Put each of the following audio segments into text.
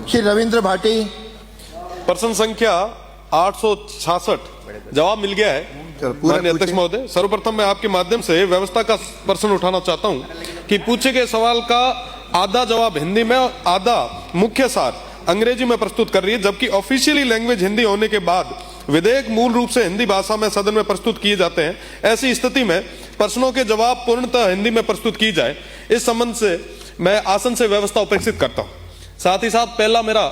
श्री रविंद्र भाटी। प्रश्न संख्या 866 जवाब मिल गया है माननीय अध्यक्ष महोदय। सर्वप्रथम मैं आपके माध्यम से व्यवस्था का प्रश्न उठाना चाहता हूं कि पूछे गए सवाल का आधा जवाब हिंदी में और आधा मुख्य सार अंग्रेजी में प्रस्तुत कर रही है, जबकि ऑफिशियली लैंग्वेज हिंदी होने के बाद विधेयक मूल रूप से हिंदी भाषा में सदन में प्रस्तुत किए जाते हैं। ऐसी स्थिति में प्रश्नों के जवाब पूर्णतः हिंदी में प्रस्तुत की जाए, इस संबंध से मैं आसन से व्यवस्था उपेक्षित करता हूं। साथ ही साथ पहला मेरा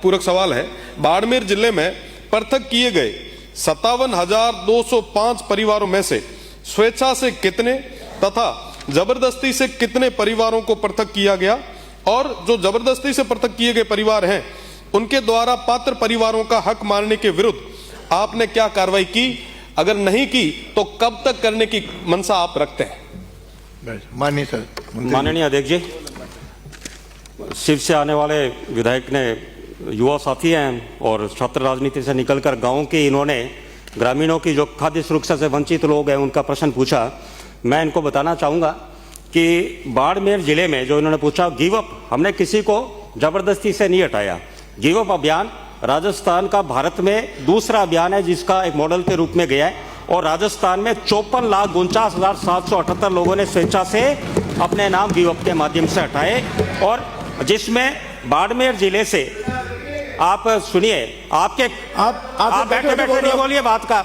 पूरक सवाल है, बाड़मेर जिले में पृथक किए गए 57,205 परिवारों में से स्वेच्छा से कितने तथा जबरदस्ती से कितने परिवारों को पृथक किया गया, और जो जबरदस्ती से पृथक किए गए परिवार हैं उनके द्वारा पात्र परिवारों का हक मानने के विरुद्ध आपने क्या कार्रवाई की, अगर नहीं की तो कब तक करने की मंशा आप रखते हैं? माननीय सर। माननीय अध्यक्ष जी, शिव से आने वाले विधायक ने युवा साथी हैं और छात्र राजनीति से निकलकर गांव के इन्होंने ग्रामीणों की जो खाद्य सुरक्षा से वंचित लोग हैं उनका प्रश्न पूछा। मैं इनको बताना चाहूँगा कि बाड़मेर जिले में जो इन्होंने पूछा गिव अप, हमने किसी को जबरदस्ती से नहीं हटाया। गिव अप अभियान राजस्थान का भारत में दूसरा अभियान है जिसका एक मॉडल के रूप में गया है, और राजस्थान में 54,49,778 लोगों ने स्वेच्छा से अपने नाम गिव अप के माध्यम से हटाए, और जिसमें बाड़मेर जिले से आप सुनिए, आपके आप बैठे बैठे नहीं बोलिए बात का।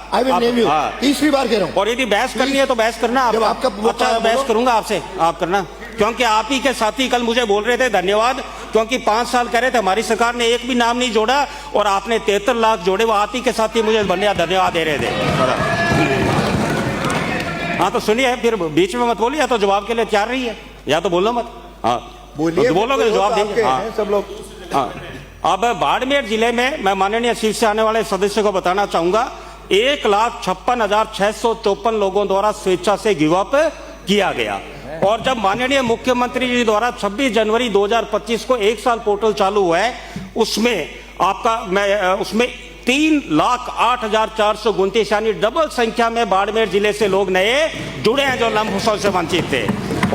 तीसरी बार कह रहा हूं। और यदि बहस करनी है तो बहस करना, आपका अच्छा बहस करूंगा आपसे, आप करना, क्योंकि आप ही के साथी कल मुझे बोल रहे थे धन्यवाद, क्योंकि 5 साल कह रहे थे हमारी सरकार ने एक भी नाम नहीं जोड़ा और आपने 73 लाख जोड़े, वो आप ही के साथी मुझे धन्यवाद दे रहे थे। हाँ तो सुनिए, फिर बीच में मत बोलिए, या तो जवाब के लिए तैयार रही है या तो बोलो मत। हाँ बोलिए, बोलोगे तो जवाब देंगे। हाँ सब लोग। हाँ अब बाड़मेर जिले में मैं माननीय शिव से आने वाले सदस्य को बताना चाहूंगा 1,56,654 लोगों द्वारा स्वेच्छा से गिव अप किया गया, और जब माननीय मुख्यमंत्री जी द्वारा 26 जनवरी 2025 को 1 साल पोर्टल चालू हुआ है, उसमें उसमें 3,08,429 यानी डबल संख्या में बाड़मेर जिले से लोग नए जुड़े हैं जो लंबसों से वंचित थे।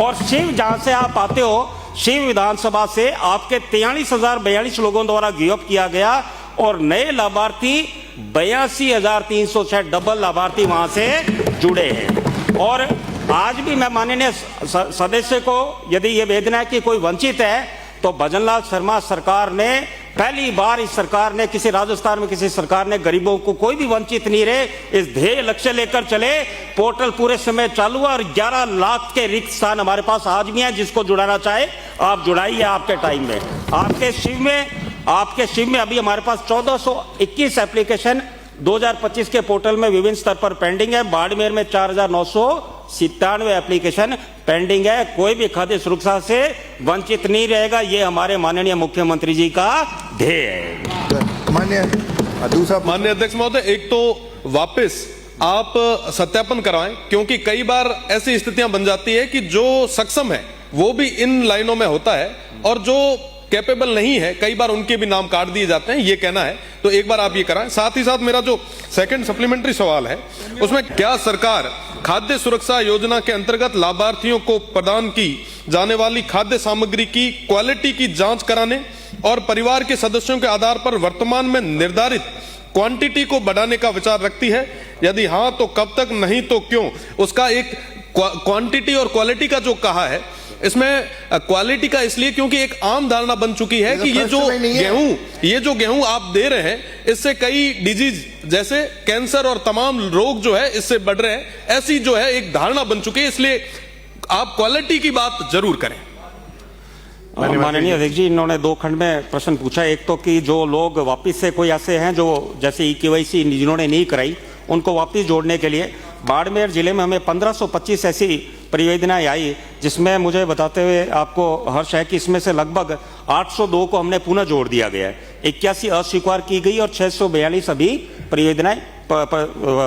और शिव जहां से आप आते हो, शिव विधानसभा से आपके 43,042 लोगों द्वारा गिव अप किया गया, और नए लाभार्थी 82,306 डबल लाभार्थी वहां से जुड़े हैं। और आज भी मैं माननीय सदस्य को यदि ये वेदना है कि कोई वंचित है, तो भजनलाल शर्मा सरकार ने पहली बार, इस सरकार ने किसी राजस्थान में किसी सरकार ने गरीबों को कोई भी वंचित नहीं रहे, इस ध्येय लक्ष्य लेकर चले। पोर्टल पूरे समय चालू है और 11 लाख के रिक्त स्थान हमारे पास आज भी हैं, जिसको जुड़ाना चाहे आप जुड़ाइए आपके टाइम में। आपके शिव में अभी हमारे पास 1421 एप्लीकेशन 2025 के पोर्टल में विभिन्न स्तर पर पेंडिंग है। बाड़मेर में 4,997 एप्लीकेशन पेंडिंग है। कोई भी खाद्य सुरक्षा से वंचित नहीं रहेगा, ये हमारे माननीय मुख्यमंत्री जी का ध्येय है। माननीय अध्यक्ष महोदय, एक तो वापस आप सत्यापन करवाएं, क्योंकि कई बार ऐसी स्थितियां बन जाती है कि जो सक्षम है वो भी इन लाइनों में होता है और जो कैपेबल नहीं है कई बार उनके भी नाम काट दिए जाते हैं, ये कहना है। तो एक बार आप ये कराएं। साथ ही साथ मेरा जो सेकंड सप्लीमेंट्री सवाल है उसमें क्या सरकार खाद्य सुरक्षा योजना के अंतर्गत लाभार्थियों को प्रदान की जाने वाली खाद्य सामग्री की क्वालिटी की जांच कराने और परिवार के सदस्यों के आधार पर वर्तमान में निर्धारित क्वांटिटी को बढ़ाने का विचार रखती है? यदि हाँ तो कब तक, नहीं तो क्यों? उसका एक क्वांटिटी और क्वालिटी का जो कहा है, इसमें क्वालिटी का इसलिए क्योंकि एक आम धारणा बन चुकी है कि ये जो गेहूं आप दे रहे हैं इससे कई डिजीज जैसे कैंसर और तमाम रोग जो है इससे बढ़ रहे हैं, ऐसी जो है एक धारणा बन चुकी है। इसलिए आप क्वालिटी की बात जरूर करें। माननीय अध्यक्ष जी, इन्होंने 2 खंड में प्रश्न पूछा। एक तो कि जो लोग वापिस से कोई ऐसे हैं जो जैसे EKYC जिन्होंने नहीं कराई, उनको वापिस जोड़ने के लिए बाड़मेर जिले में हमें 1525 ऐसी परिवेदनाएं आई, जिसमें मुझे बताते हुए आपको हर्ष है कि इसमें से लगभग 802 को हमने पुनः जोड़ दिया गया है। 81 अस्वीकार की गई और 642 अभी परिवेदनाएं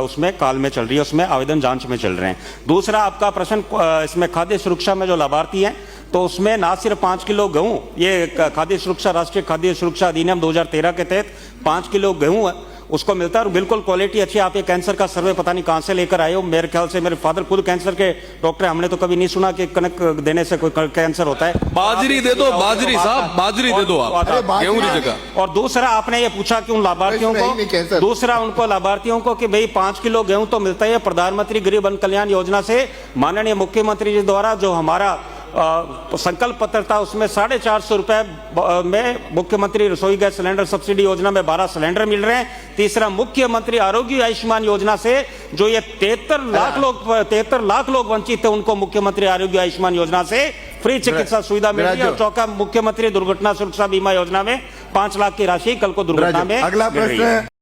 उसमें काल में चल रही है, उसमें आवेदन जांच में चल रहे हैं। दूसरा आपका प्रश्न इसमें खाद्य सुरक्षा में जो लाभार्थी हैं, तो उसमें ना सिर्फ 5 किलो गेहूँ, ये खाद्य सुरक्षा राष्ट्रीय खाद्य सुरक्षा अधिनियम 2013 के तहत 5 किलो गेहूँ उसको मिलता है और बिल्कुल क्वालिटी अच्छी। आप ये कैंसर का सर्वे पता नहीं कहां से लेकर आए हो, मेरे ख्याल से मेरे फादर खुद कैंसर के डॉक्टर, हमने तो कभी नहीं सुना कि कनक देने से कोई कैंसर होता है। बाजरी दे दो, बाजरी साहब, बाजरी दे दो आप अरे बाजरी गेहूं की जगह। और दूसरा आपने ये पूछा कि उन लाभार्थियों इसमें ही नहीं को, कैंसर। दूसरा उनको लाभार्थियों को कि भाई 5 किलो गेहूं तो मिलता है प्रधानमंत्री गरीब कल्याण योजना से। माननीय मुख्यमंत्री जी द्वारा जो हमारा संकल्प पत्र था उसमें 450 रुपए में मुख्यमंत्री रसोई गैस सिलेंडर सब्सिडी योजना में 12 सिलेंडर मिल रहे हैं। तीसरा मुख्यमंत्री आरोग्य आयुष्मान योजना से जो ये 73 लाख लोग वंचित थे उनको मुख्यमंत्री आरोग्य आयुष्मान योजना से फ्री चिकित्सा सुविधा मिल रही है। और चौथा मुख्यमंत्री दुर्घटना सुरक्षा बीमा योजना में 5 लाख की राशि कल को दुर्घटना में अगला मिल रही प्रश्न है। है